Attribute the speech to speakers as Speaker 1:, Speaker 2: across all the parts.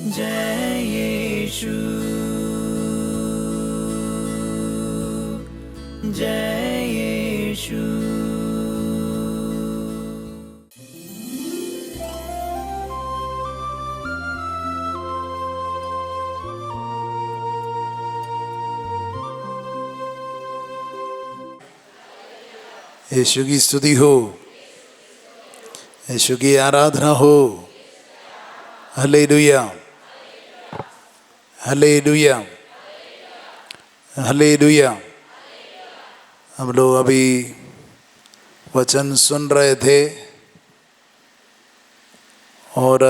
Speaker 1: जय यीशु, जय यीशु।
Speaker 2: यीशु की स्तुति हो, यीशु की आराधना हो। हालेलुया, हालेलुया, हालेलुया। हम लोग अभी वचन सुन रहे थे और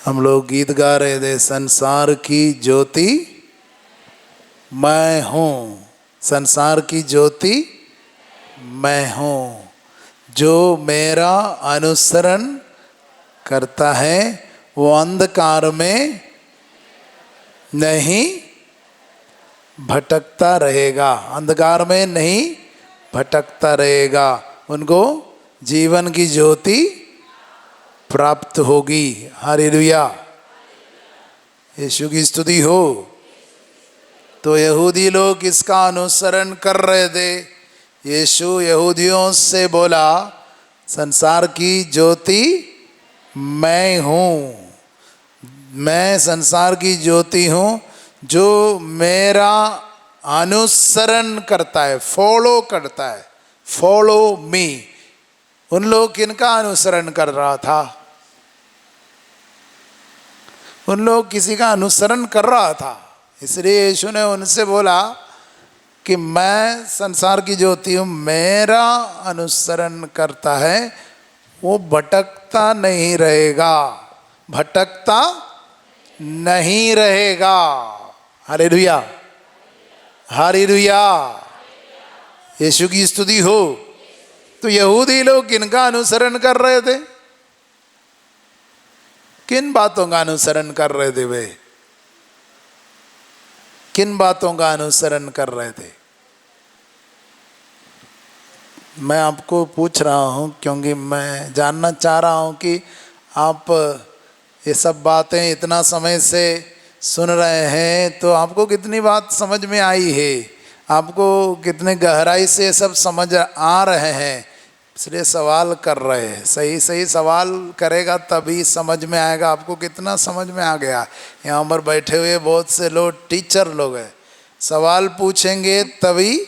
Speaker 2: हम लोग गीत गा रहे थे, संसार की ज्योति मैं हूँ, संसार की ज्योति मैं हूँ, जो मेरा अनुसरण करता है वो अंधकार में नहीं भटकता रहेगा, अंधकार में नहीं भटकता रहेगा, उनको जीवन की ज्योति प्राप्त होगी। हालेलुया, यीशु की स्तुति हो। तो यहूदी लोग इसका अनुसरण कर रहे थे। यीशु यहूदियों से बोला, संसार की ज्योति मैं हूँ, मैं संसार की ज्योति हूँ, जो मेरा अनुसरण करता है, फॉलो करता है, फॉलो मी। उन लोग किनका अनुसरण कर रहा था? उन लोग किसी का अनुसरण कर रहा था। इसलिए यीशु ने उनसे बोला कि मैं संसार की ज्योति हूँ, मेरा अनुसरण करता है वो भटकता नहीं रहेगा, भटकता नहीं रहेगा। हालेलुया, हालेलुया, यीशु की स्तुति हो। तो यहूदी लोग किनका अनुसरण कर रहे थे? किन बातों का अनुसरण कर रहे थे वे? किन बातों का अनुसरण कर रहे थे? मैं आपको पूछ रहा हूँ क्योंकि मैं जानना चाह रहा हूँ कि आप ये सब बातें इतना समय से सुन रहे हैं, तो आपको कितनी बात समझ में आई है, आपको कितने गहराई से ये सब समझ आ रहे हैं। इसलिए सवाल कर रहे हैं। सही सही सवाल करेगा तभी समझ में आएगा। आपको कितना समझ में आ गया? यहाँ पर बैठे हुए बहुत से लोग टीचर लोग हैं, सवाल पूछेंगे तभी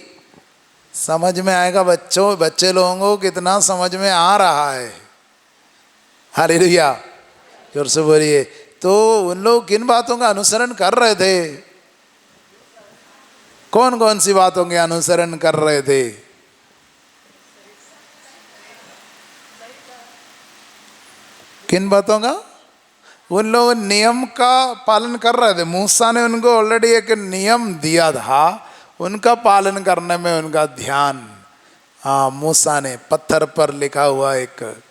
Speaker 2: समझ में आएगा। बच्चे लोगों को कितना समझ में आ रहा है। हालेलुया, जोर से बोलिए। तो उन लोग किन बातों का अनुसरण कर रहे थे? कौन कौन सी बातों के अनुसरण कर रहे थे? किन बातों का? उन लोग नियम का पालन कर रहे थे। मूसा ने उनको ऑलरेडी एक नियम दिया था, उनका पालन करने में उनका ध्यान। मूसा ने पत्थर पर लिखा हुआ एक,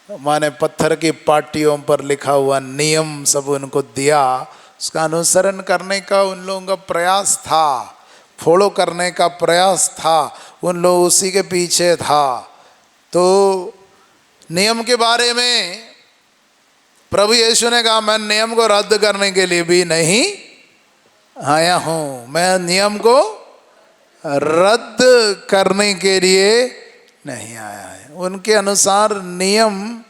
Speaker 2: माने पत्थर की पाटियों पर लिखा हुआ नियम सब उनको दिया, उसका अनुसरण करने का उन लोगों का प्रयास था, फॉलो करने का प्रयास था, उन लोग उसी के पीछे था। तो नियम के बारे में प्रभु यीशु ने कहा, मैं नियम को रद्द करने के लिए भी नहीं आया हूँ, मैं नियम को रद्द करने के लिए नहीं आया है। उनके अनुसार नियम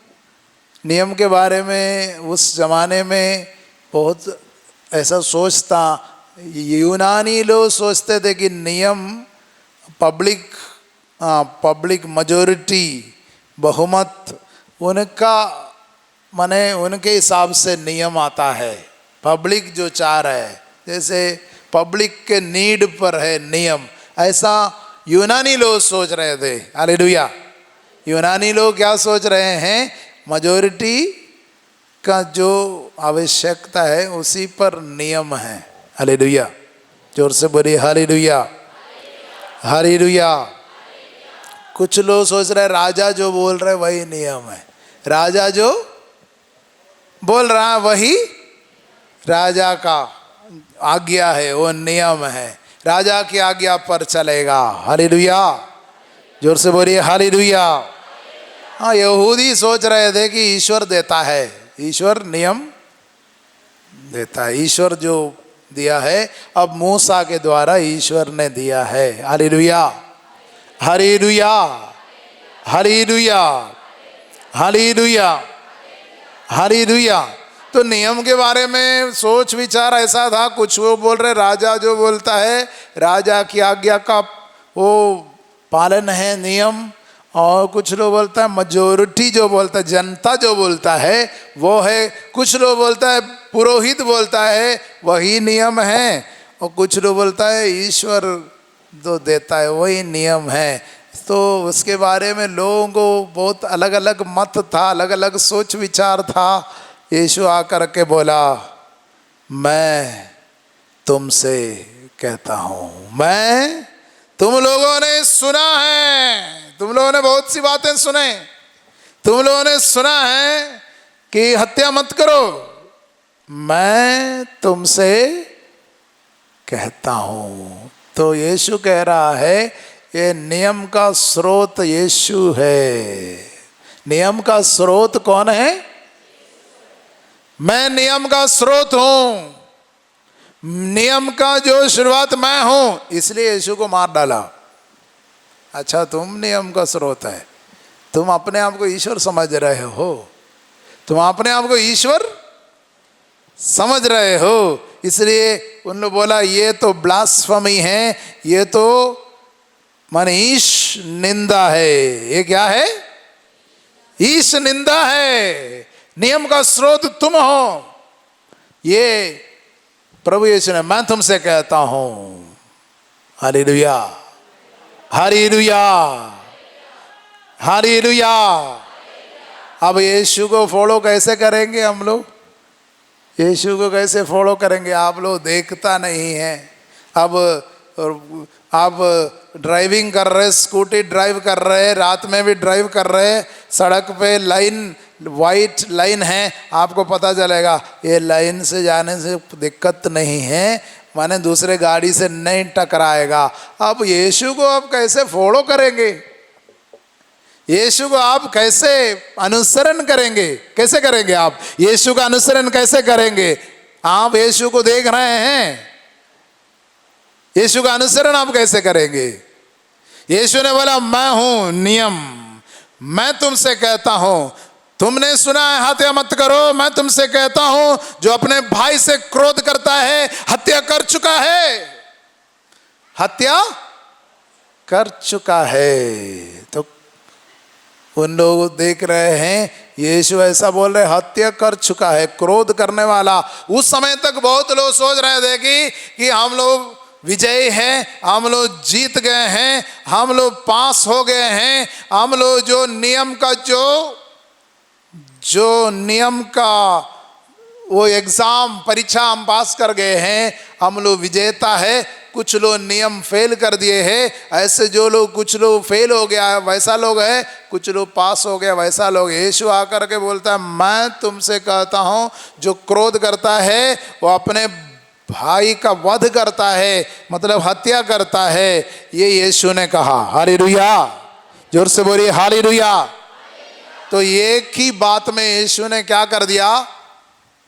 Speaker 2: के बारे में उस जमाने में बहुत ऐसा सोच था। यूनानी लोग सोचते थे कि नियम पब्लिक मेजॉरिटी, बहुमत, उनका माने उनके हिसाब से नियम आता है। पब्लिक जो चाह रहा है, जैसे पब्लिक के नीड पर है नियम, ऐसा यूनानी लोग सोच रहे थे। हालेलुया, यूनानी लोग क्या सोच रहे हैं? मेजॉरिटी का जो आवश्यकता है उसी पर नियम है। हालेलुया, जोर से बोलिए हालेलुया, हालेलुया। कुछ लोग सोच रहे राजा जो बोल रहे वही नियम है, राजा जो बोल रहा है वही राजा का आज्ञा है, वो नियम है, राजा की आज्ञा पर चलेगा। हालेलुया, जोर से बोलिए हालेलुया, हाँ, यहूदी सोच रहे थे कि ईश्वर देता है, ईश्वर नियम देता है, ईश्वर जो दिया है अब मूसा के द्वारा ईश्वर ने दिया है। हालेलुया, हालेलुया, हालेलुया, हालेलुया, हालेलुया। तो नियम के बारे में सोच विचार ऐसा था, कुछ वो बोल रहे राजा जो बोलता है, राजा की आज्ञा का वो पालन है नियम, और कुछ लोग बोलता है मेजोरिटी जो बोलता है, जनता जो बोलता है वो है, कुछ लोग बोलता है पुरोहित बोलता है वही नियम है, और कुछ लोग बोलता है ईश्वर जो देता है वही नियम है। तो उसके बारे में लोगों को बहुत अलग अलग मत था, अलग अलग सोच विचार था। यीशु आकर के बोला, मैं तुमसे कहता हूँ, मैं, तुम लोगों ने सुना है, तुम लोगों ने बहुत सी बातें सुने, तुम लोगों ने सुना है कि हत्या मत करो, मैं तुमसे कहता हूँ। तो यीशु कह रहा है ये नियम का स्रोत यीशु है। नियम का स्रोत कौन है? मैं नियम का स्रोत हूं, नियम का जो शुरुआत मैं हूं, इसलिए यीशु को मार डाला। अच्छा, तुम नियम का स्रोत है, तुम अपने आप को ईश्वर समझ रहे हो, तुम अपने आप को ईश्वर समझ रहे हो, इसलिए उन्होंने बोला ये तो ब्लास्फेमी है, ये तो ईश निंदा है। ये क्या है? ईश निंदा है। नियम का स्रोत तुम हो, ये प्रभु यीशु ने, मैं तुमसे कहता हूं। हालेलुया, हालेलुया, हालेलुया। अब यीशु को फॉलो कैसे करेंगे हम लोग? यीशु को कैसे फॉलो करेंगे? आप लोग देखता नहीं है। अब आप ड्राइविंग कर रहे, स्कूटी ड्राइव कर रहे, रात में भी ड्राइव कर रहे, सड़क पे लाइन, वाइट लाइन है, आपको पता चलेगा ये लाइन से जाने से दिक्कत नहीं है, माने दूसरे गाड़ी से नहीं टकराएगा। अब यीशु को आप कैसे फॉलो करेंगे? यीशु को आप कैसे अनुसरण करेंगे? कैसे करेंगे आप यीशु का अनुसरण कैसे करेंगे? आप यीशु को देख रहे हैं, यीशु का अनुसरण आप कैसे करेंगे? यीशु ने बोला मैं हूं नियम, मैं तुमसे कहता हूं, तुमने सुना है हत्या मत करो, मैं तुमसे कहता हूं जो अपने भाई से क्रोध करता है हत्या कर चुका है, हत्या कर चुका है। तो उन लोग देख रहे हैं यीशु ऐसा बोल रहे, हत्या कर चुका है, क्रोध करने वाला। उस समय तक बहुत लोग सोच रहे थे कि हम लोग विजयी हैं, हम लोग जीत गए हैं, हम लोग पास हो गए हैं, हम लोग जो नियम का जो नियम का वो एग्जाम परीक्षा हम पास कर गए हैं, हम लोग विजेता है। कुछ लोग नियम फेल कर दिए हैं, ऐसे जो लोग, कुछ लोग फेल हो गया है वैसा लोग है, कुछ लोग पास हो गया वैसा लोग। यीशु आकर के बोलता है मैं तुमसे कहता हूँ जो क्रोध करता है वो अपने भाई का वध करता है, मतलब हत्या करता है, ये यीशु ने कहा। हालेलुया, जोर से बोलिए हालेलुया। तो एक ही बात में यीशु ने क्या कर दिया?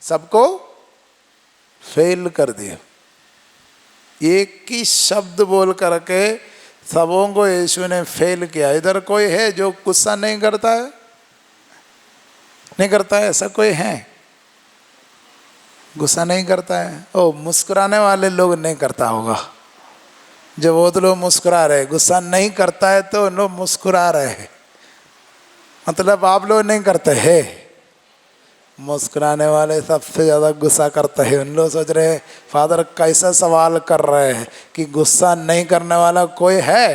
Speaker 2: सबको फेल कर दिया। एक ही शब्द बोल करके सबों को यीशु ने फेल किया। इधर कोई है जो गुस्सा नहीं करता है? नहीं करता है? ऐसा कोई है गुस्सा नहीं करता है? ओ, मुस्कुराने वाले लोग नहीं करता होगा। जो बहुत लोग मुस्कुरा रहे, गुस्सा नहीं करता है तो लोग मुस्कुरा रहे हैं, मतलब आप लोग नहीं करते हैं। मुस्कुराने वाले सबसे ज़्यादा गुस्सा करते हैं। उन लोग सोच रहे हैं फादर कैसा सवाल कर रहे हैं कि गुस्सा नहीं करने वाला कोई है?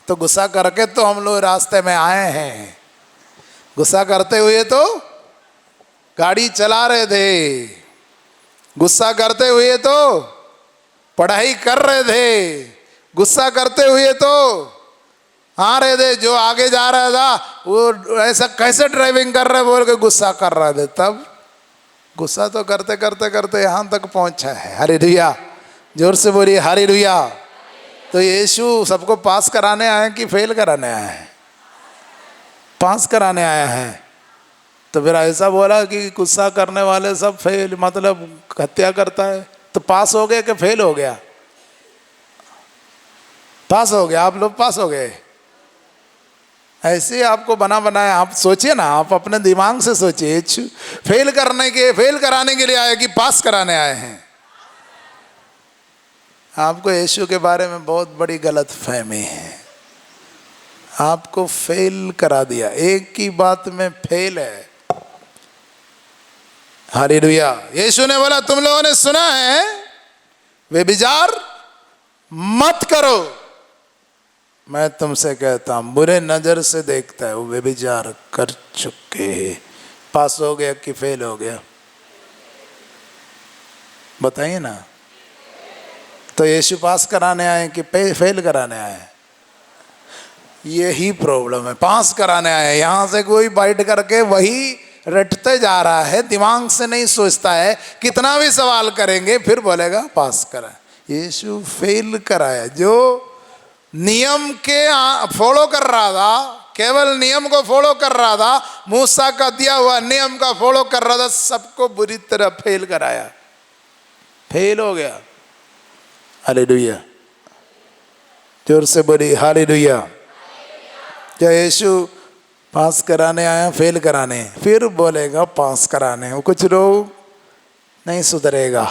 Speaker 2: तो गुस्सा करके तो हम लोग रास्ते में आए हैं। गुस्सा करते हुए तो गाड़ी चला रहे थे, गुस्सा करते हुए तो पढ़ाई कर रहे थे, गुस्सा करते हुए तो आ रहे थे। जो आगे जा रहा था वो ऐसा कैसे ड्राइविंग कर रहे बोल के गुस्सा कर रहे थे। तब गुस्सा तो करते करते करते यहाँ तक पहुँचा है। हालेलुया, जोर से बोलिए हालेलुया। तो यीशु सबको पास कराने आए कि फेल कराने आए हैं? पास कराने आया है। तो फिर ऐसा बोला कि गुस्सा करने वाले सब फेल, मतलब हत्या करता है। तो पास हो गया कि फेल हो गया? पास हो गया। आप लोग पास हो गए। ऐसे आपको बना बनाया। आप सोचिए ना, आप अपने दिमाग से सोचिए। फेल कराने के लिए आए कि पास कराने आए हैं? आपको यीशु के बारे में बहुत बड़ी गलत फहमी है। आपको फेल करा दिया, एक ही बात में फेल है। हालेलुया। यीशु ने बोला, तुम लोगों ने सुना है व्यभिचार मत करो। मैं तुमसे कहता हूं, बुरे नजर से देखता है वो व्यभिचार कर चुके। पास हो गया कि फेल हो गया? बताइए ना। तो यीशु पास कराने आए कि फेल कराने आए? यही प्रॉब्लम है। पास कराने आए। यहां से कोई बैठ करके वही रटते जा रहा है, दिमाग से नहीं सोचता है। कितना भी सवाल करेंगे फिर बोलेगा पास करा। यीशु फेल कराया। जो नियम के फॉलो कर रहा था, केवल नियम को फॉलो कर रहा था, मूसा का दिया हुआ नियम का फॉलो कर रहा था, सबको बुरी तरह फेल कराया। फेल हो गया। हालेलुया। जोर से बोली हालेलुया। क्या यीशु पास कराने आया फेल कराने? फिर बोलेगा पास कराने। वो कुछ लोग नहीं सुधरेगा।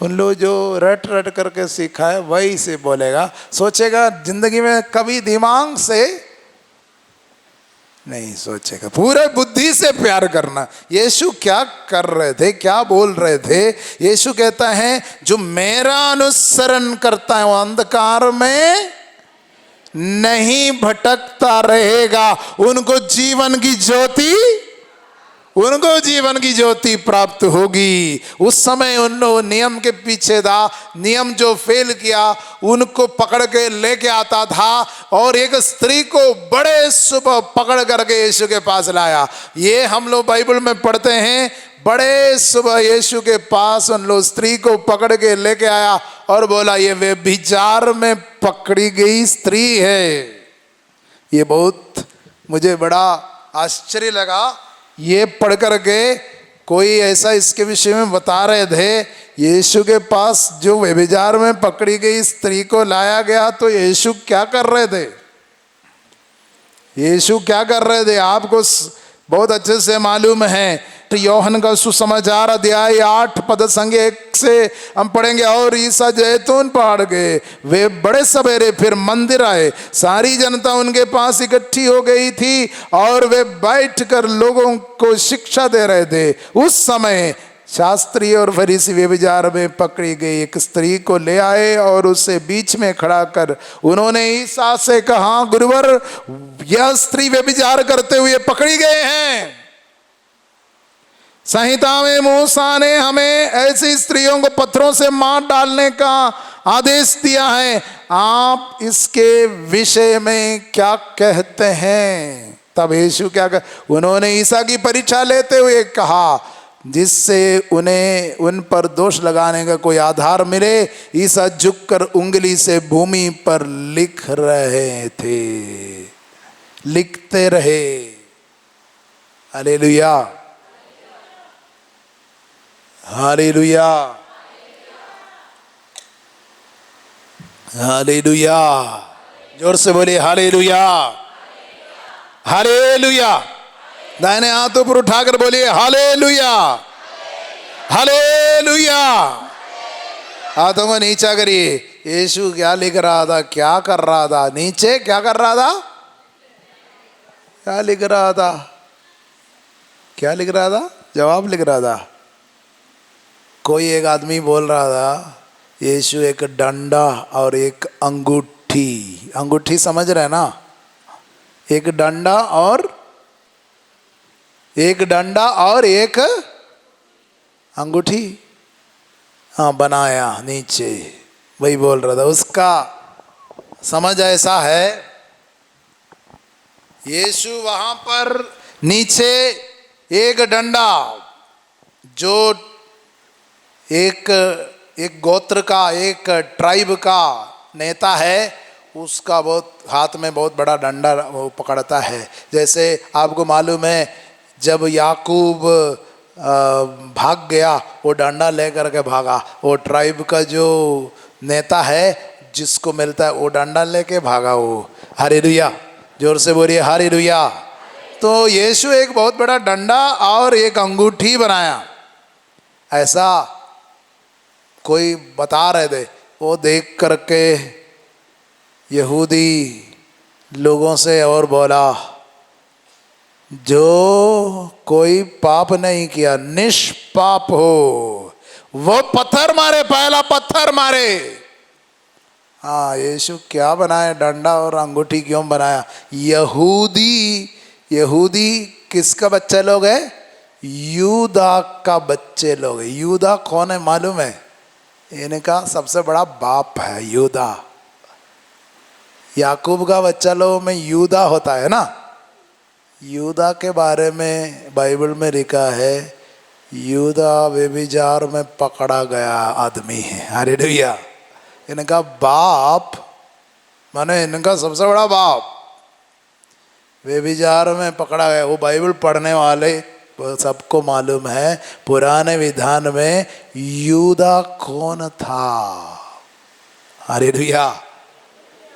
Speaker 2: उन लोग जो रट रट करके सीखा है वही से बोलेगा। सोचेगा जिंदगी में कभी दिमाग से नहीं सोचेगा। पूरे बुद्धि से प्यार करना। यीशु क्या कर रहे थे, क्या बोल रहे थे? यीशु कहता है जो मेरा अनुसरण करता है वो अंधकार में नहीं भटकता रहेगा, उनको जीवन की ज्योति प्राप्त होगी। उस समय उन लोग नियम के पीछे था। नियम जो फेल किया उनको पकड़ के लेके आता था और एक स्त्री को बड़े सुबह पकड़ करके यीशु के पास लाया। ये हम लोग बाइबल में पढ़ते हैं। बड़े सुबह यीशु के पास उन लोग स्त्री को पकड़ के लेके आया और बोला ये व्यभिचार में पकड़ी गई स्त्री है। ये बहुत मुझे बड़ा आश्चर्य लगा। ये पढ़ करके कोई ऐसा इसके विषय में बता रहे थे, यीशु के पास जो व्यभिचार में पकड़ी गई स्त्री को लाया गया तो यीशु क्या कर रहे थे? यीशु क्या कर रहे थे आपको बहुत अच्छे से मालूम है। यूहन्ना का सुसमाचार अध्याय 8 पद संख्या 1 से हम पढ़ेंगे। और ईसा जैतून पहाड़ गए। वे बड़े सवेरे फिर मंदिर आए। सारी जनता उनके पास इकट्ठी हो गई थी और वे बैठकर लोगों को शिक्षा दे रहे थे। उस समय शास्त्री और फरीसी व्यभिचार में पकड़ी गई एक स्त्री को ले आए और उसे बीच में खड़ा कर उन्होंने ईसा से कहा, गुरुवर यह स्त्री व्यभिचार करते हुए पकड़ी गए हैं। संहिता में मूसा ने हमें ऐसी स्त्रियों को पत्थरों से मार डालने का आदेश दिया है। आप इसके विषय में क्या कहते हैं? तब यीशु क्या उन्होंने ईसा की परीक्षा लेते हुए कहा जिससे उन्हें उन पर दोष लगाने का कोई आधार मिले। ईसा झुककर उंगली से भूमि पर लिख रहे थे, लिखते रहे। हालेलुया, हालेलुया, हालेलुया। जोर से बोलिए हालेलुया, हालेलुया। दाहिने हाथ ऊपर उठाकर बोलिए हालेलुया, हालेलुया। हाथों को नीचा करिए। यीशु क्या लिख रहा था, क्या कर रहा था? नीचे क्या कर रहा था? क्या लिख रहा था? क्या लिख रहा था? जवाब लिख रहा था। कोई एक आदमी बोल रहा था यीशु एक डंडा और एक अंगूठी, अंगूठी समझ रहे ना? एक डंडा और एक अंगूठी हाँ बनाया नीचे, वही बोल रहा था। उसका समझ ऐसा है, यीशु वहां पर नीचे एक डंडा जो एक गोत्र का, एक ट्राइब का नेता है, उसका बहुत हाथ में बहुत बड़ा डंडा वो पकड़ता है। जैसे आपको मालूम है जब याकूब भाग गया, वो डंडा लेकर के भागा, वो ट्राइब का जो नेता है जिसको मिलता है वो डंडा लेके भागा वो। हालेलुया, जोर से बोलिए हालेलुया। तो यीशु एक बहुत बड़ा डंडा और एक अंगूठी बनाया, ऐसा कोई बता रहे थे। वो देख करके यहूदी लोगों से और बोला, जो कोई पाप नहीं किया, निष्पाप हो, वो पत्थर मारे, पहला पत्थर मारे। हाँ, यीशु क्या बनाया, डंडा और अंगूठी क्यों बनाया? यहूदी किसका बच्चे लोग है? यूदा का बच्चे लोग है। यूदा कौन है मालूम है? इनका सबसे बड़ा बाप है यूदा। याकूब का बच्चा लोग में यूदा होता है ना। यूदा के बारे में बाइबल में लिखा है, यूदा व्यभिचार में पकड़ा गया आदमी है। हालेलुया। इनका बाप माने इनका सबसे बड़ा बाप व्यभिचार में पकड़ा गया। वो बाइबल पढ़ने वाले सबको मालूम है पुराने विधान में यूदा कौन था। हालेलुया।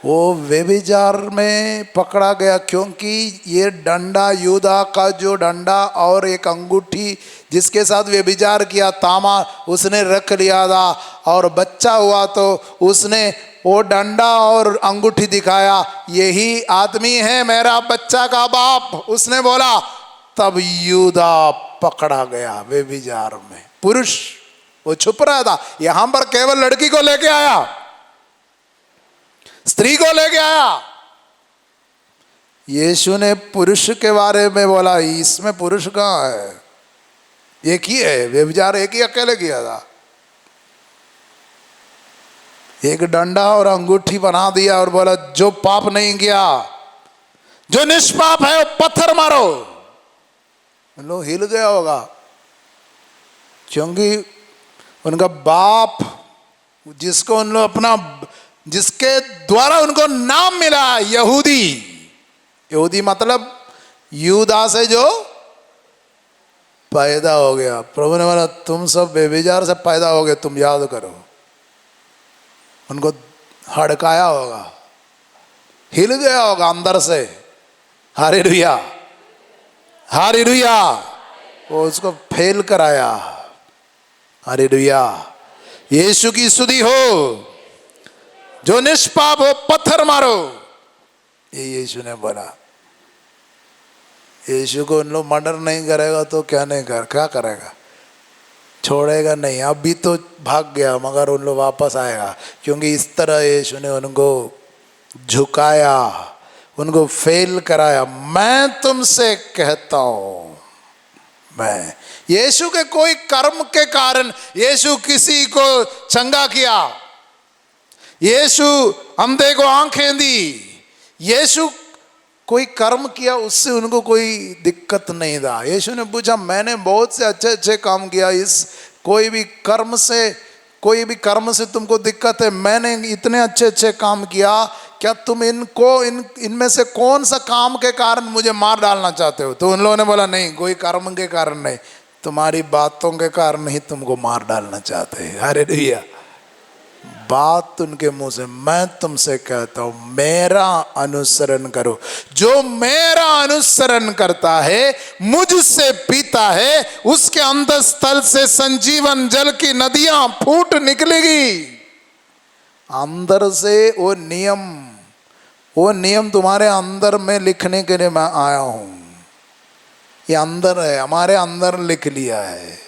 Speaker 2: वो व्यभिचार में पकड़ा गया क्योंकि ये डंडा, यूदा का जो डंडा और एक अंगूठी जिसके साथ व्यभिचार किया, तामा उसने रख लिया था, और बच्चा हुआ तो उसने वो डंडा और अंगूठी दिखाया, यही आदमी है मेरा बच्चा का बाप, उसने बोला। तब यूदा पकड़ा गया व्यभिचार में। पुरुष वो छुप रहा था, यहां पर केवल लड़की को लेके आया, स्त्री को लेके आया। यीशु ने पुरुष के बारे में बोला, इसमें पुरुष कहाँ है? एक ही है, व्यभिचार एक ही अकेले किया था। एक डंडा और अंगूठी बना दिया और बोला, जो पाप नहीं किया, जो निष्पाप है वो पत्थर मारो। लोग हिल गया होगा क्योंकि उनका बाप जिसको उन लोग अपना, जिसके द्वारा उनको नाम मिला यहूदी। यहूदी मतलब यूदा से जो पैदा हो गया। प्रभु ने बोला, तुम सब व्यभिचार से पैदा हो गए, तुम याद करो। उनको हड़काया होगा, हिल गया होगा अंदर से। Hallelujah, hallelujah. वो उसको फेल कराया। हालेलुया। यीशु की स्तुति हो। जो निष्पाप हो पत्थर मारो, ये यीशु ने बोला। यीशु को उन लोग मर्डर नहीं करेगा तो क्या करेगा? छोड़ेगा नहीं। अभी तो भाग गया मगर उन लोग वापस आएगा, क्योंकि इस तरह यीशु ने उनको झुकाया, उनको फेल कराया। मैं तुमसे कहता हूं, मैं यीशु के कोई कर्म के कारण यीशु किसी को चंगा किया, यीशु अंधे को आंखें दी, यीशु कोई कर्म किया, उससे उनको कोई दिक्कत नहीं था। यीशु ने पूछा, मैंने बहुत से अच्छे अच्छे काम किया, इस कोई भी कर्म से तुमको दिक्कत है? मैंने इतने अच्छे अच्छे काम किया, क्या तुम इनमें से कौन सा काम के कारण मुझे मार डालना चाहते हो? तो उन लोगों ने बोला, नहीं, कोई कर्म के कारण नहीं, तुम्हारी बातों के कारण ही तुमको मार डालना चाहते हैं। हालेलुया। बात उनके मुंह से, मैं तुमसे कहता हूं, मेरा अनुसरण करो। जो मेरा अनुसरण करता है, मुझसे पीता है, उसके अंदर स्थल से संजीवन जल की नदियां फूट निकलेगी। अंदर से वो नियम तुम्हारे अंदर में लिखने के लिए मैं आया हूं। ये अंदर है, हमारे अंदर लिख लिया है,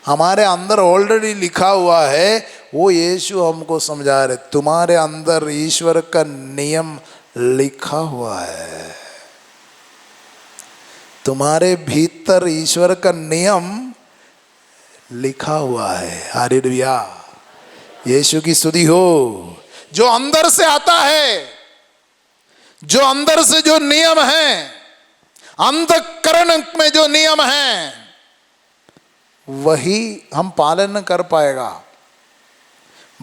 Speaker 2: हमारे अंदर ऑलरेडी लिखा हुआ है। वो यीशु हमको समझा रहे, तुम्हारे अंदर ईश्वर का नियम लिखा हुआ है, तुम्हारे भीतर ईश्वर का नियम लिखा हुआ है। हालेलुया। यीशु की स्तुति हो। जो अंदर से आता है, जो अंदर से जो नियम है, अंतःकरण में जो नियम है, वही हम पालन कर पाएगा।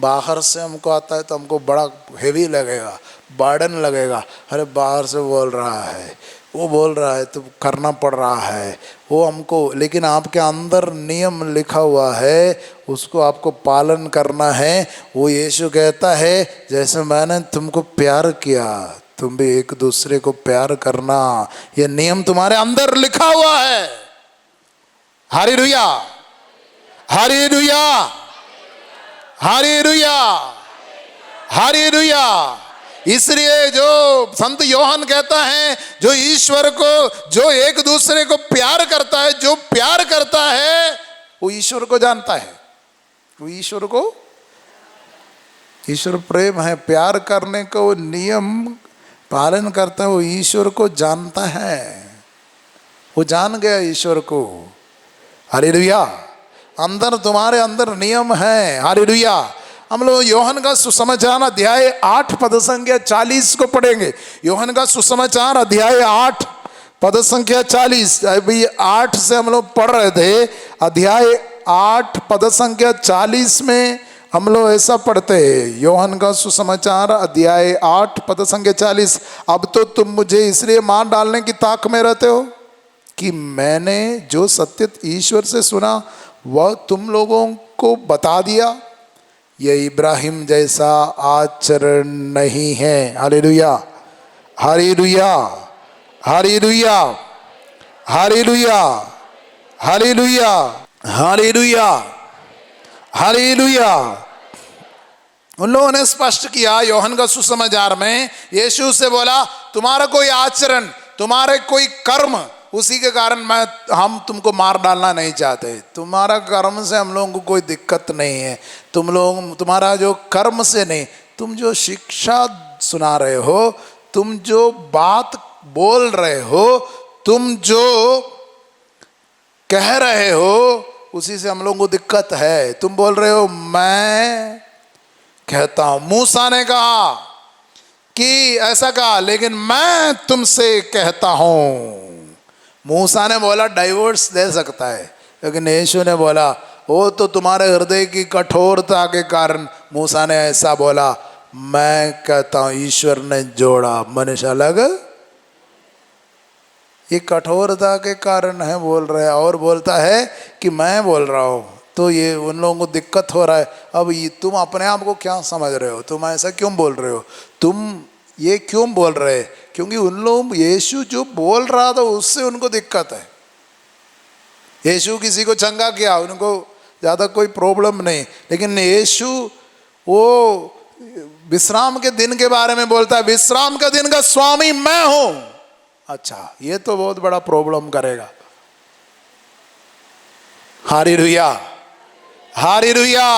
Speaker 2: बाहर से हमको आता है तो हमको बड़ा हेवी लगेगा, बर्डन लगेगा। अरे बाहर से बोल रहा है, वो बोल रहा है तो करना पड़ रहा है वो हमको, लेकिन आपके अंदर नियम लिखा हुआ है, उसको आपको पालन करना है। वो यीशु कहता है जैसे मैंने तुमको प्यार किया, तुम भी एक दूसरे को प्यार करना, ये नियम तुम्हारे अंदर लिखा हुआ है। हालेलुया, हालेलुया, हालेलुया, हालेलुया। इसलिए जो संत योहन कहता है, जो ईश्वर को, जो एक दूसरे को प्यार करता है, जो प्यार करता है वो ईश्वर को जानता है। वो ईश्वर को, ईश्वर प्रेम है, प्यार करने का वो नियम पालन करता है, वो ईश्वर को जानता है। वो जान गया ईश्वर को। हालेलुया। अंदर, तुम्हारे अंदर नियम है। हालेलुया। हम लोग यूहन्ना का सुसमाचार अध्याय 8 पद संख्या 40 को पढ़ेंगे। यूहन्ना का सुसमाचार अध्याय 8 पद संख्या 40। अभी 8 से हम लोग पढ़ रहे थे, अध्याय 8 पद संख्या 40 में हम लोग ऐसा पढ़ते हैं। यूहन्ना का सुसमाचार अध्याय 8 पद संख्या 40। अब तो तुम मुझे इसलिए मार डालने की ताक में रहते हो कि मैंने जो सत्य ईश्वर से सुना वह तुम लोगों को बता दिया। यह इब्राहिम जैसा आचरण नहीं है। हालेलुया, हालेलुया, हालेलुया, हालेलुया, हालेलुया, हालेलुया, हालेलुया। उन लोगों ने स्पष्ट किया यूहन्ना का सुसमाचार में, यीशु से बोला तुम्हारा कोई आचरण, तुम्हारे कोई कर्म, उसी के कारण हम तुमको मार डालना नहीं चाहते। तुम्हारा कर्म से हम लोगों को कोई दिक्कत नहीं है, तुम्हारा जो कर्म से नहीं, तुम जो शिक्षा सुना रहे हो, तुम जो बात बोल रहे हो, तुम जो कह रहे हो, उसी से हम लोगों को दिक्कत है। तुम बोल रहे हो मैं कहता हूं, मूसा ने कहा कि ऐसा कहा, लेकिन मैं तुमसे कहता हूं। मूसा ने बोला डाइवोर्स दे सकता है, लेकिन यीशु ने बोला वो तो तुम्हारे हृदय की कठोरता के कारण मूसा ने ऐसा बोला, मैं कहता हूं ईश्वर ने जोड़ा मनुष्य अलग। ये कठोरता के कारण है बोल रहे हैं, और बोलता है कि मैं बोल रहा हूं, तो ये उन लोगों को दिक्कत हो रहा है। अब ये तुम अपने आप को क्या समझ रहे हो, तुम ऐसा क्यों बोल रहे हो, तुम ये क्यों बोल रहे? क्योंकि उन लोग यीशु जो बोल रहा था उससे उनको दिक्कत है। यीशु किसी को चंगा किया, उनको ज़्यादा कोई प्रॉब्लम नहीं, लेकिन यीशु वो विश्राम के दिन के बारे में बोलता है, विश्राम का दिन का स्वामी मैं हूं। अच्छा, ये तो बहुत बड़ा प्रॉब्लम करेगा। Hallelujah, hallelujah.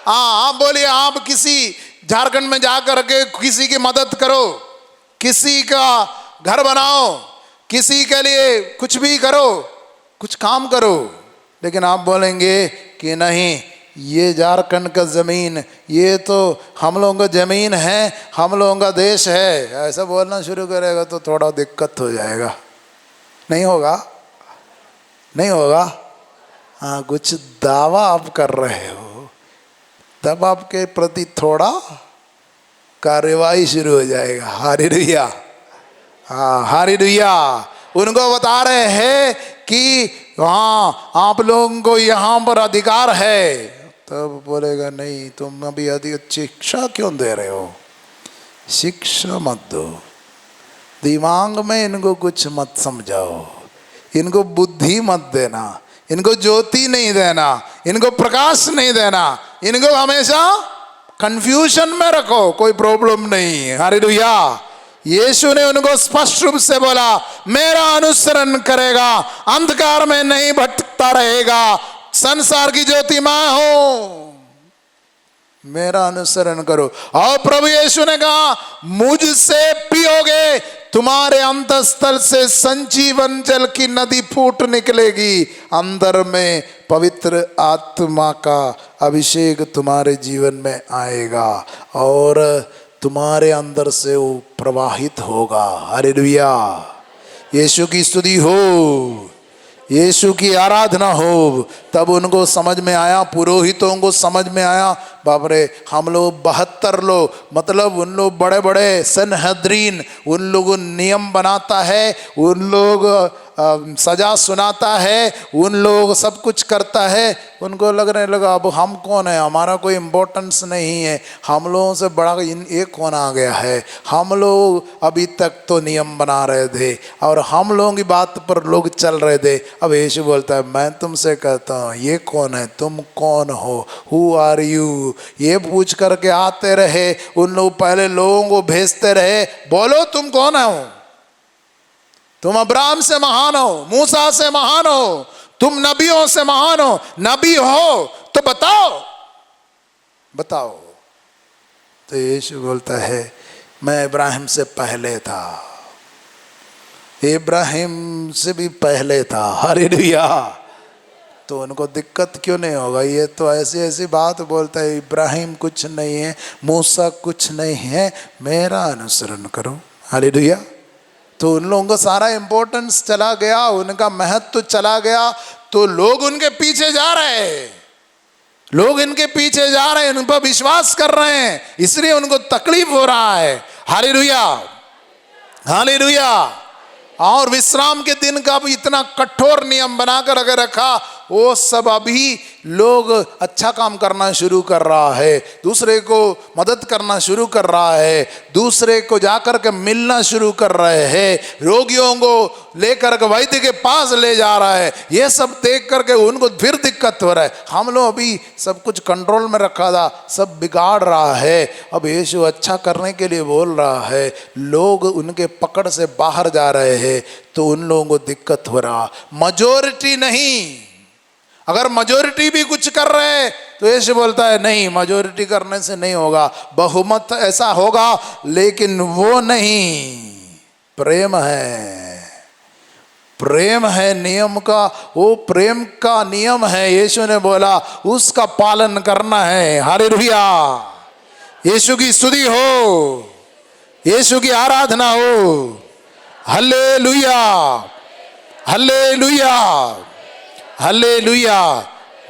Speaker 2: हाँ, आप बोलिए, आप किसी झारखंड में जाकर के किसी की मदद करो, किसी का घर बनाओ, किसी के लिए कुछ भी करो, कुछ काम करो, लेकिन आप बोलेंगे कि नहीं ये झारखंड का ज़मीन, ये तो हम लोगों का ज़मीन है, हम लोगों का देश है, ऐसा बोलना शुरू करेगा तो थोड़ा दिक्कत हो जाएगा। नहीं होगा, नहीं होगा। हाँ, कुछ दावा आप कर रहे हो तब आपके प्रति थोड़ा कार्यवाही शुरू हो जाएगा। हालेलुया, हाँ, हालेलुया। उनको बता रहे हैं कि हाँ आप लोगों को यहाँ पर अधिकार है, तब बोलेगा नहीं तुम अभी अधिक शिक्षा क्यों दे रहे हो, शिक्षा मत दो, दिमाग में इनको कुछ मत समझाओ, इनको बुद्धि मत देना, इनको ज्योति नहीं देना, इनको प्रकाश नहीं देना, इनको हमेशा कंफ्यूजन में रखो, कोई प्रॉब्लम नहीं। हालेलुया। यीशु ने उनको स्पष्ट रूप से बोला, मेरा अनुसरण करेगा, अंधकार में नहीं भटकता रहेगा, संसार की ज्योति मैं हूं, मेरा अनुसरण करो। और प्रभु यीशु ने कहा, मुझसे पियोगे तुम्हारे अंतःस्थल से संजीवन जल की नदी फूट निकलेगी, अंदर में पवित्र आत्मा का अभिषेक तुम्हारे जीवन में आएगा और तुम्हारे अंदर से वो प्रवाहित होगा। हालेलुया। यीशु की स्तुति हो, यीशु की आराधना हो। तब उनको समझ में आया, पुरोहितों को समझ में आया, बाप रे, हम लोग 72 लोग, मतलब उन लोग बड़े बड़े सनहद्रीन, उन लोग नियम बनाता है, उन लोग सजा सुनाता है, उन लोग सब कुछ करता है। उनको लगने लगा अब हम कौन है, हमारा कोई इम्पोर्टेंस नहीं है, हम लोगों से बड़ा एक कौन आ गया है। हम लोग अभी तक तो नियम बना रहे थे और हम लोगों की बात पर लोग चल रहे थे। अब यीशु बोलता है मैं तुमसे कहता हूँ ये कौन है, तुम कौन हो, हु आर यू, ये पूछ करके आते रहे। उन लोग पहले लोगों को भेजते रहे, बोलो तुम कौन हो, तुम अब्राहम से महान हो, मूसा से महान हो, तुम नबियों से महान हो, नबी हो तो बताओ बताओ। तो यीशु बोलता है मैं इब्राहिम से पहले था, इब्राहिम से भी पहले था। हालेलुया। तो उनको दिक्कत क्यों नहीं होगा, ये तो ऐसी ऐसी बात बोलता है, इब्राहिम कुछ नहीं है, मूसा कुछ नहीं है, मेरा अनुसरण करो। हालेलुया। तो उन लोगों का सारा इंपॉर्टेंस चला गया, उनका महत्व चला गया, तो लोग उनके पीछे जा रहे हैं, लोग इनके पीछे जा रहे हैं, उन पर विश्वास कर रहे हैं, इसलिए उनको तकलीफ हो रहा है। हालेलुया हालेलुया। और विश्राम के दिन का भी इतना कठोर नियम बनाकर अगर रखा, वो सब अभी लोग अच्छा काम करना शुरू कर रहा है, दूसरे को मदद करना शुरू कर रहा है, दूसरे को जाकर के मिलना शुरू कर रहे हैं, रोगियों को लेकर के वैद्य के पास ले जा रहा है। ये सब देख करके उनको फिर दिक्कत हो रहा है, हम लोग अभी सब कुछ कंट्रोल में रखा था, सब बिगाड़ रहा है। अब यीशु अच्छा करने के लिए बोल रहा है, लोग उनके पकड़ से बाहर जा रहे हैं, तो उन लोगों को दिक्कत हो रहा। मजॉरिटी नहीं, अगर मजॉरिटी भी कुछ कर रहे हैं तो यीशु बोलता है नहीं, मजॉरिटी करने से नहीं होगा, बहुमत ऐसा होगा लेकिन वो नहीं, प्रेम है, प्रेम है नियम का, वो प्रेम का नियम है। यीशु ने बोला उसका पालन करना है। हालेलुया। यीशु की स्तुति हो, यीशु की आराधना हो। हालेलुया हालेलुया हालेलुया।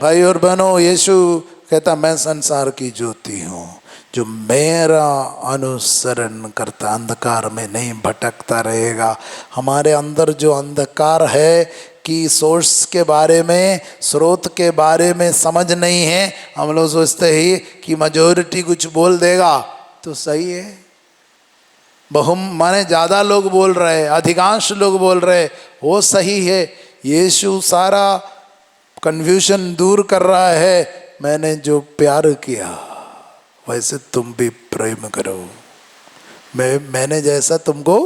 Speaker 2: भाई और बहनों, यीशु कहता मैं संसार की ज्योति हूँ, जो मेरा अनुसरण करता अंधकार में नहीं भटकता रहेगा। हमारे अंदर जो अंधकार है कि सोर्स के बारे में, स्रोत के बारे में समझ नहीं है, हम लोग सोचते ही कि मेजॉरिटी कुछ बोल देगा तो सही है, माने ज़्यादा लोग बोल रहे, अधिकांश लोग बोल रहे, वो सही है। यीशु सारा कन्फ्यूजन दूर कर रहा है, मैंने जो प्यार किया वैसे तुम भी प्रेम करो, मैंने जैसा तुमको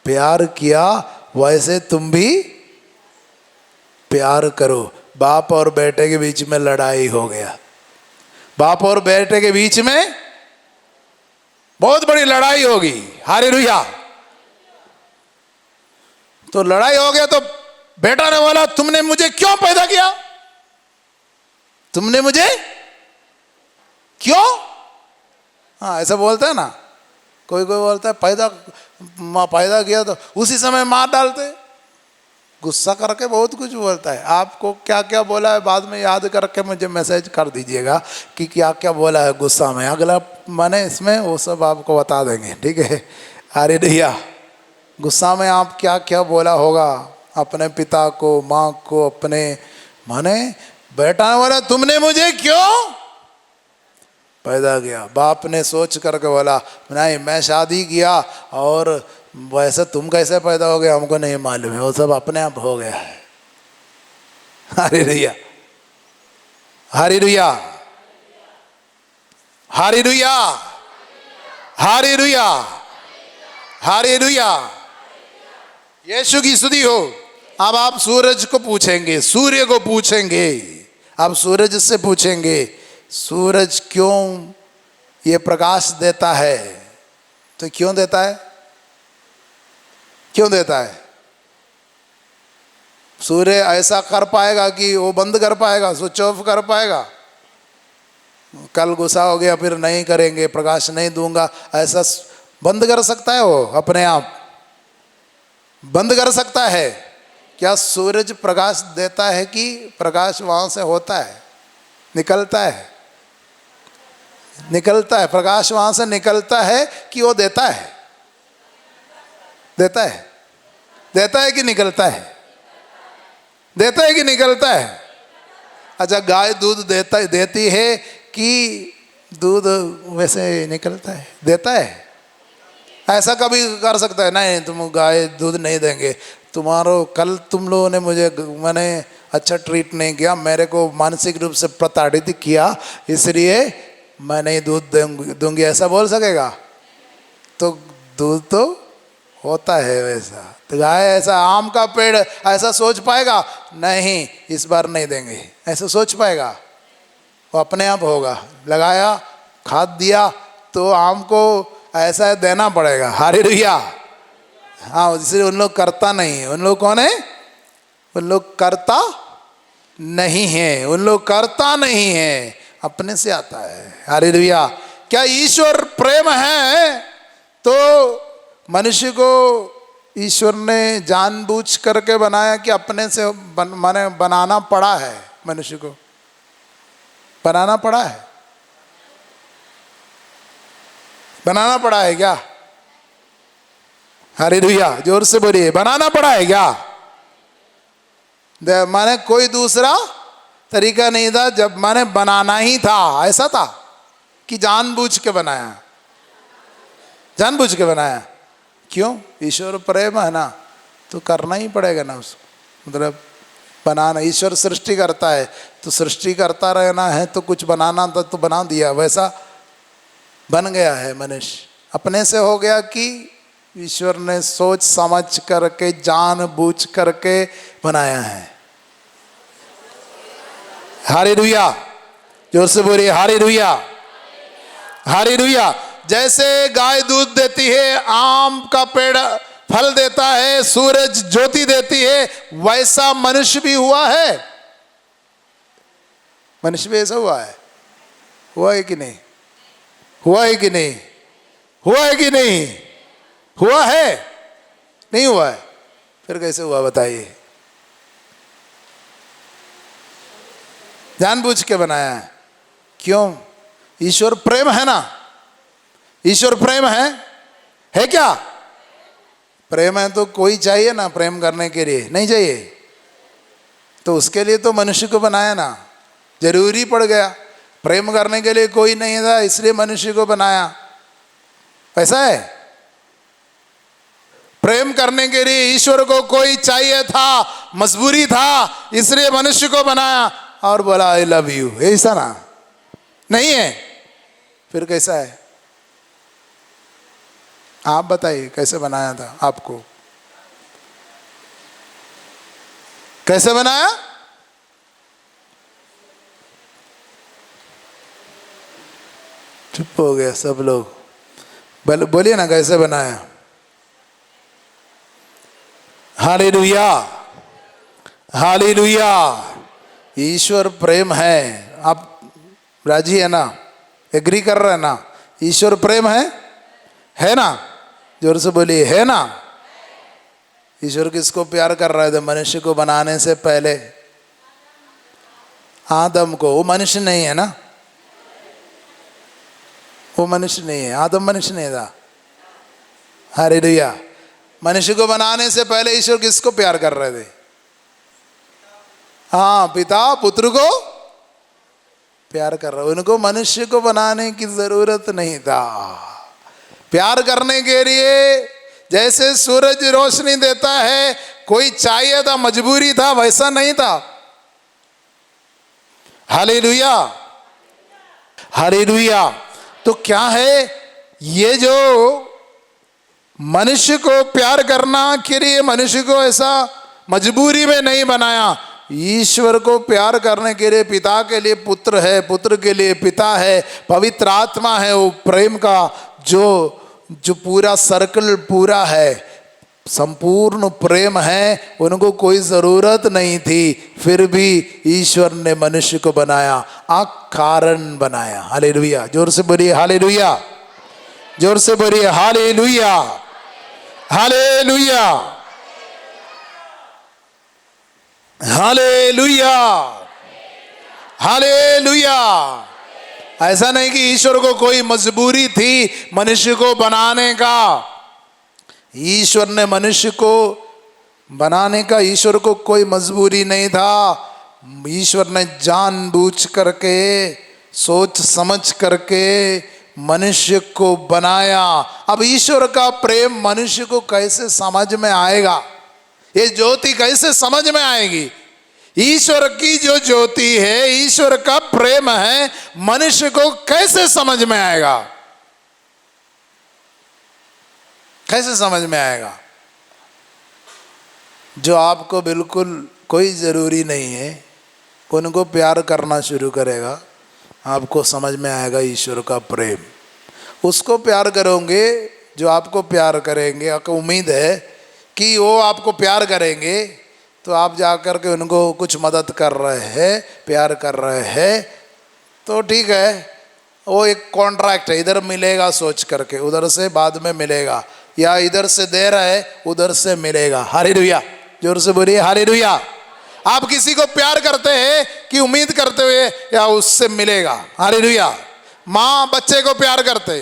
Speaker 2: प्यार किया वैसे तुम भी प्यार करो। बाप और बेटे के बीच में लड़ाई हो गया, बाप और बेटे के बीच में बहुत बड़ी लड़ाई होगी। हालेलुया। तो लड़ाई हो गया तो बेटा ने बोला तुमने मुझे क्यों पैदा किया, तुमने मुझे क्यों, हाँ ऐसा बोलता है ना, कोई कोई बोलता है पैदा किया तो उसी समय मार डालते, गुस्सा करके बहुत कुछ बोलता है। आपको क्या क्या बोला है बाद में याद करके मुझे मैसेज कर दीजिएगा कि क्या क्या बोला है गुस्सा में, अगला माने इसमें वो सब आपको बता देंगे, ठीक है। अरे भैया, गुस्सा में आप क्या क्या बोला होगा अपने पिता को, माँ को, अपने माने बेटा ने बोला तुमने मुझे क्यों पैदा किया, बाप ने सोच करके बोला नहीं मैं शादी किया और वैसे तुम कैसे पैदा हो गए हमको नहीं मालूम है, वो सब अपने आप हो गया है। हालेलुया हालेलुया हालेलुया हालेलुया हालेलुया। यीशु की स्तुति हो। अब आप सूरज को पूछेंगे, सूर्य को पूछेंगे, आप सूरज से पूछेंगे सूरज क्यों ये प्रकाश देता है, तो क्यों देता है, क्यों देता है? सूर्य ऐसा कर पाएगा कि वो बंद कर पाएगा, स्विच ऑफ कर पाएगा? कल गुस्सा हो गया फिर नहीं करेंगे, प्रकाश नहीं दूंगा, ऐसा बंद कर सकता है? वो अपने आप बंद कर सकता है क्या? सूरज प्रकाश देता है कि प्रकाश वहां से होता है, निकलता है? निकलता है, प्रकाश वहां से निकलता है कि वो देता है? देता है, देता है कि निकलता है? देता है कि निकलता है? अच्छा, गाय दूध देती है कि दूध वैसे निकलता है? देता है। ऐसा कभी कर सकता है? नहीं, तुम गाय दूध नहीं देंगे, तुम्हारो कल तुम लोगों ने मैंने अच्छा ट्रीट नहीं किया, मेरे को मानसिक रूप से प्रताड़ित किया, इसलिए मैं नहीं दूध दूंगी, ऐसा बोल सकेगा? तो दूध तो होता है वैसा। तो गाय ऐसा, आम का पेड़ ऐसा सोच पाएगा? नहीं, इस बार नहीं देंगे, ऐसा सोच पाएगा? वो अपने आप होगा। लगाया, खाद दिया, तो आम को ऐसा देना पड़ेगा। हालेलुया। हाँ, इसलिए उन लोग करता नहीं है। उन लोग कौन है? उन लोग करता नहीं है, उन लोग करता नहीं है, अपने से आता है। हालेलुया। क्या ईश्वर प्रेम है? तो मनुष्य को ईश्वर ने जानबूझ करके बनाया कि अपने से माने बनाना पड़ा है? मनुष्य को बनाना पड़ा है? बनाना पड़ा है क्या? हालेलुया, जोर से बोलिए, बनाना पड़ा है क्या? माने कोई दूसरा तरीका नहीं था, जब माने बनाना ही था। ऐसा था कि जानबूझ के बनाया? जानबूझ के बनाया। क्यों? ईश्वर प्रेम है ना, तो करना ही पड़ेगा ना उसको। मतलब बनाना, ईश्वर सृष्टि करता है तो सृष्टि करता रहना है, तो कुछ बनाना था तो बना दिया, वैसा बन गया है मनुष्य। अपने से हो गया कि ईश्वर ने सोच समझ करके जानबूझ करके बनाया है। हालेलुया, जोर से बोलिए हालेलुया। हालेलुया। जैसे गाय दूध देती है, आम का पेड़ फल देता है, सूरज ज्योति देती है, वैसा मनुष्य भी हुआ है। मनुष्य भी ऐसा हुआ है? हुआ है कि नहीं? हुआ है कि नहीं? हुआ है कि नहीं? हुआ है? नहीं हुआ है? फिर कैसे हुआ बताइए? जानबूझ के बनाया है। क्यों? ईश्वर प्रेम है ना। ईश्वर प्रेम है क्या? प्रेम है तो कोई चाहिए ना प्रेम करने के लिए? नहीं चाहिए। तो उसके लिए तो मनुष्य को बनाया ना, जरूरी पड़ गया। प्रेम करने के लिए कोई नहीं था, इसलिए मनुष्य को बनाया। ऐसा है? प्रेम करने के लिए ईश्वर को कोई चाहिए था, मजबूरी था, इसलिए मनुष्य को बनाया और बोला आई लव यू। ऐसा ना? नहीं है? फिर कैसा है? आप बताइए, कैसे बनाया था आपको? कैसे बनाया? चुप हो गया सब लोग। बोलिए ना, कैसे बनाया? Hallelujah, hallelujah. ईश्वर प्रेम है। आप राजी है ना? एग्री कर रहे हैं ना? ईश्वर प्रेम है ना? जोर से बोलिए, है ना? ईश्वर किसको प्यार कर रहे थे मनुष्य को बनाने से पहले? आदम को। वो मनुष्य नहीं है ना? वो मनुष्य नहीं है, आदम मनुष्य नहीं था। हालेलुया। मनुष्य को बनाने से पहले ईश्वर किसको प्यार कर रहे थे? हाँ, पिता पुत्र को प्यार कर रहा। उनको मनुष्य को बनाने की जरूरत नहीं था। प्यार करने के लिए जैसे सूरज रोशनी देता है, कोई चाहिए था, मजबूरी था, वैसा नहीं था। Hallelujah, hallelujah. तो क्या है ये जो मनुष्य को प्यार करना के लिए मनुष्य को ऐसा मजबूरी में नहीं बनाया। ईश्वर को प्यार करने के लिए पिता के लिए पुत्र है, पुत्र के लिए पिता है, पवित्र आत्मा है। वो प्रेम का जो पूरा सर्कल पूरा है, संपूर्ण प्रेम है। उनको कोई ज़रूरत नहीं थी, फिर भी ईश्वर ने मनुष्य को बनाया, कारण बनाया। हालेलुया, जोर से बोलिए हालेलुया, जोर से बोलिए हालेलुया, हालेलुया, हालेलुया, हालेलुया, ऐसा नहीं कि ईश्वर को कोई मजबूरी थी मनुष्य को बनाने का। ईश्वर ने मनुष्य को बनाने का, ईश्वर को कोई मजबूरी नहीं था। ईश्वर ने जानबूझ करके, सोच समझ करके मनुष्य को बनाया। अब ईश्वर का प्रेम मनुष्य को कैसे समझ में आएगा? ये ज्योति कैसे समझ में आएगी? ईश्वर की जो ज्योति है, ईश्वर का प्रेम है, मनुष्य को कैसे समझ में आएगा? कैसे समझ में आएगा? जो आपको बिल्कुल कोई जरूरी नहीं है, उनको प्यार करना शुरू करेगा, आपको समझ में आएगा ईश्वर का प्रेम। उसको प्यार करोगे जो आपको प्यार करेंगे, आपको उम्मीद है कि वो आपको प्यार करेंगे, तो आप जाकर के उनको कुछ मदद कर रहे हैं, प्यार कर रहे हैं, तो ठीक है, वो एक कॉन्ट्रैक्ट है, इधर मिलेगा सोच करके, उधर से बाद में मिलेगा, या इधर से दे रहा है उधर से मिलेगा। हालेलुया, जोर से बोलिए हालेलुया। आप किसी को प्यार करते हैं कि उम्मीद करते हुए या उससे मिलेगा। हालेलुया। माँ बच्चे को प्यार करते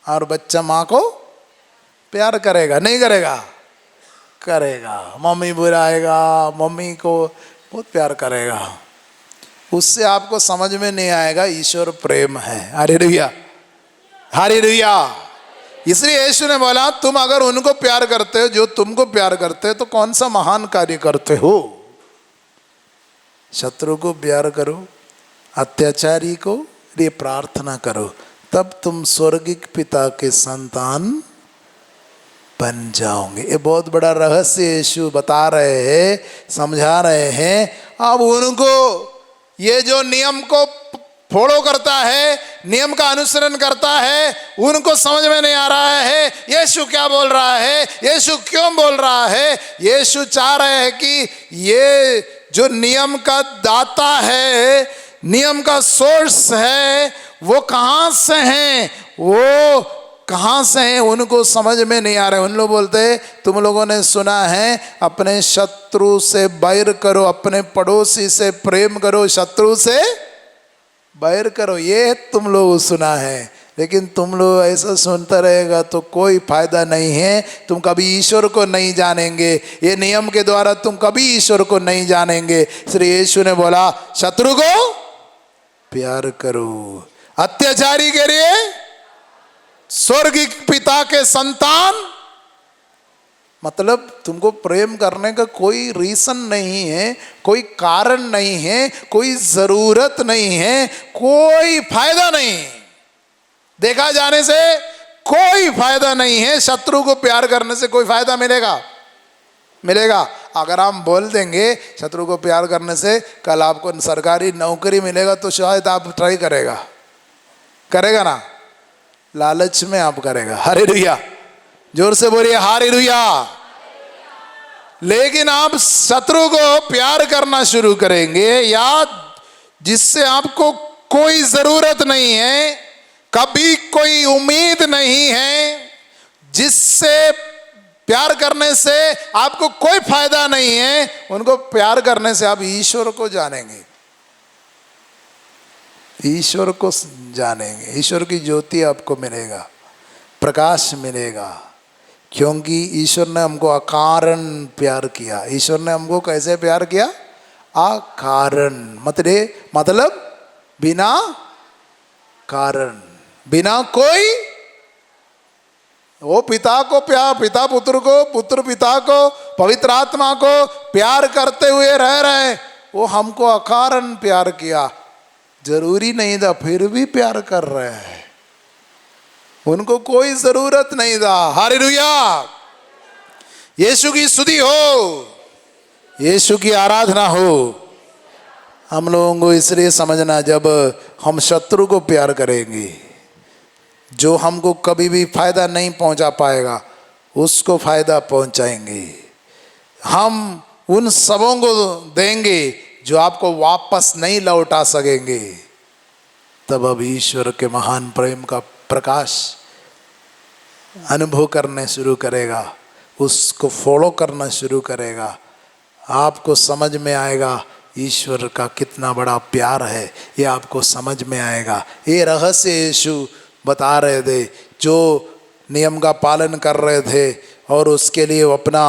Speaker 2: और बच्चा माँ को प्यार करेगा, नहीं करेगा? करेगा। मम्मी बुलाएगा, मम्मी को बहुत प्यार करेगा। उससे आपको समझ में नहीं आएगा ईश्वर प्रेम है। हालेलुया, हालेलुया। इसलिए यीशु ने बोला, तुम अगर उनको प्यार करते हो जो तुमको प्यार करते हो, तो कौन सा महान कार्य करते हो? शत्रु को प्यार करो, अत्याचारी को लिए प्रार्थना करो, तब तुम स्वर्गिक पिता के संतान बन जाओगे। ये बहुत बड़ा रहस्य यीशु बता रहे हैं, समझा रहे हैं। अब उनको ये जो नियम को फॉलो करता है, नियम का अनुसरण करता है, उनको समझ में नहीं आ रहा है यीशु क्या बोल रहा है, यीशु क्यों बोल रहा है। यीशु चाह रहे हैं कि ये जो नियम का दाता है, नियम का सोर्स है, वो कहाँ से हैं, वो कहाँ से हैं, उनको समझ में नहीं आ रहा है। उन लोग बोलते हैं, तुम लोगों ने सुना है अपने शत्रु से बैर करो, अपने पड़ोसी से प्रेम करो, शत्रु से बैर करो, ये तुम लोग सुना है। लेकिन तुम लोग ऐसा सुनता रहेगा तो कोई फायदा नहीं है, तुम कभी ईश्वर को नहीं जानेंगे। ये नियम के द्वारा तुम कभी ईश्वर को नहीं जानेंगे। इसलिए यीशु ने बोला, शत्रु को प्यार करो, अत्याचारी के लिए स्वर्गिक पिता के संतान। मतलब तुमको प्रेम करने का कोई रीजन नहीं है, कोई कारण नहीं है, कोई जरूरत नहीं है, कोई फायदा नहीं, देखा जाने से कोई फायदा नहीं है। शत्रु को प्यार करने से कोई फायदा मिलेगा? मिलेगा? अगर हम बोल देंगे शत्रु को प्यार करने से कल आपको सरकारी नौकरी मिलेगा, तो शायद आप ट्राई करेगा ना? लालच में आप करेगा। हालेलुया, जोर से बोलिए हालेलुया। लेकिन आप शत्रु को प्यार करना शुरू करेंगे, या जिससे आपको कोई जरूरत नहीं है, कभी कोई उम्मीद नहीं है, जिससे प्यार करने से आपको कोई फायदा नहीं है, उनको प्यार करने से आप ईश्वर को जानेंगे, ईश्वर को जानेंगे। ईश्वर की ज्योति आपको मिलेगा, प्रकाश मिलेगा, क्योंकि ईश्वर ने हमको अकारण प्यार किया। ईश्वर ने हमको कैसे प्यार किया? अकारण, मतलब बिना कारण, बिना कोई। वो पिता को प्यार, पिता पुत्र को, पुत्र पिता को, पवित्र आत्मा को प्यार करते हुए रह रहे, वो हमको अकारण प्यार किया। जरूरी नहीं था, फिर भी प्यार कर रहे हैं, उनको कोई जरूरत नहीं था। हालेलुया, यीशु की स्तुति हो, यीशु की आराधना हो। हम लोगों को इसलिए समझना, जब हम शत्रु को प्यार करेंगे, जो हमको कभी भी फायदा नहीं पहुंचा पाएगा, उसको फायदा पहुंचाएंगे। हम उन सबों को देंगे जो आपको वापस नहीं लौटा सकेंगे। तब अब ईश्वर के महान प्रेम का प्रकाश अनुभव करने शुरू करेगा, उसको फॉलो करना शुरू करेगा। आपको समझ में आएगा ईश्वर का कितना बड़ा प्यार है ये आपको समझ में आएगा। ये रहस्य यीशु बता रहे थे। जो नियम का पालन कर रहे थे और उसके लिए वो अपना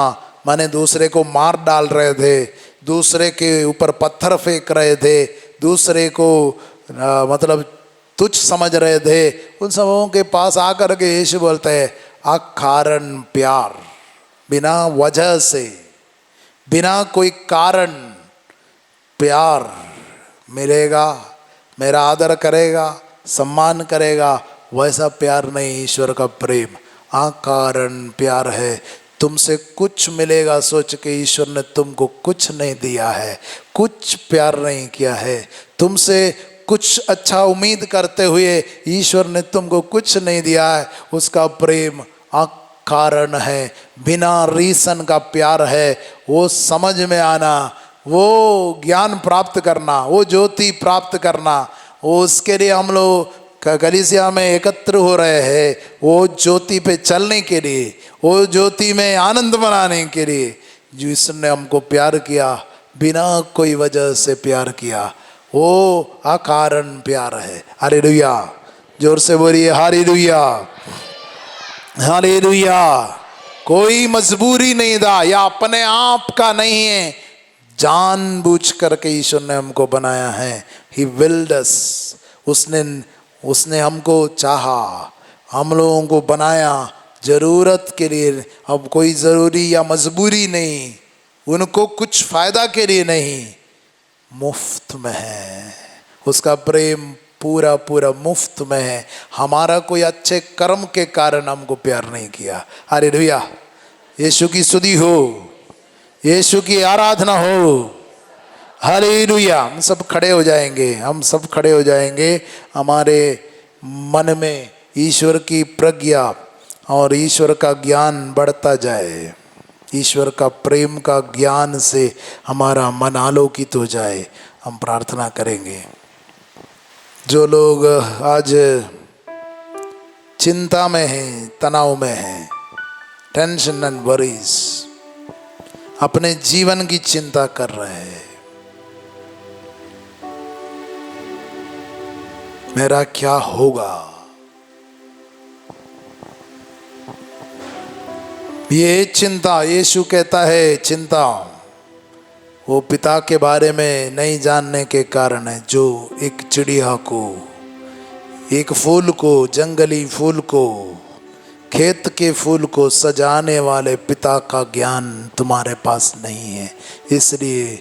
Speaker 2: माने दूसरे को मार डाल रहे थे, दूसरे के ऊपर पत्थर फेंक रहे थे, दूसरे को मतलब तुच्छ समझ रहे थे, उन सबों के पास आकर के यीशु बोलते हैं अकारण प्यार, बिना वजह से, बिना कोई कारण प्यार मिलेगा, मेरा आदर करेगा, सम्मान करेगा, वैसा प्यार नहीं ईश्वर का प्रेम। अकारण प्यार है। तुमसे कुछ मिलेगा सोच के ईश्वर ने तुमको कुछ नहीं दिया है, कुछ प्यार नहीं किया है। तुमसे कुछ अच्छा उम्मीद करते हुए ईश्वर ने तुमको कुछ नहीं दिया है। उसका प्रेम अकारण है, बिना रीसन का प्यार है। वो समझ में आना, वो ज्ञान प्राप्त करना, वो ज्योति प्राप्त करना, वो उसके लिए हम लोग कलीसिया में एकत्र हो रहे हैं। वो ज्योति पे चलने के लिए, वो ज्योति में आनंद मनाने के लिए जिसने हमको प्यार किया, बिना कोई वजह से प्यार किया, वो अकारण प्यार है। हालेलुया, जोर से बोलिए हालेलुया, हालेलुया। कोई मजबूरी नहीं था या अपने आप का नहीं है, जानबूझ करके ईश्वर ने हमको बनाया है। ही विल्ड अस, उसने हमको चाहा, हम लोगों को बनाया जरूरत के लिए। अब कोई ज़रूरी या मजबूरी नहीं, उनको कुछ फायदा के लिए नहीं, मुफ्त में है। उसका प्रेम पूरा पूरा मुफ्त में है। हमारा कोई अच्छे कर्म के कारण हमको प्यार नहीं किया। हालेलुया, यीशु की स्तुति हो, यीशु की आराधना हो। हालेलुया। हम सब खड़े हो जाएंगे, हम सब खड़े हो जाएंगे। हमारे मन में ईश्वर की प्रज्ञा और ईश्वर का ज्ञान बढ़ता जाए, ईश्वर का प्रेम का ज्ञान से हमारा मन आलोकित हो जाए। हम प्रार्थना करेंगे। जो लोग आज चिंता में हैं, तनाव में हैं, टेंशन एंड वरीज, अपने जीवन की चिंता कर रहे हैं, मेरा क्या होगा, ये चिंता, यीशु कहता है चिंता वो पिता के बारे में नहीं जानने के कारण है। जो एक चिड़िया को, एक फूल को, जंगली फूल को, खेत के फूल को सजाने वाले पिता का ज्ञान तुम्हारे पास नहीं है, इसलिए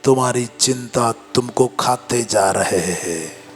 Speaker 2: तुम्हारी चिंता तुमको खाते जा रहे हैं।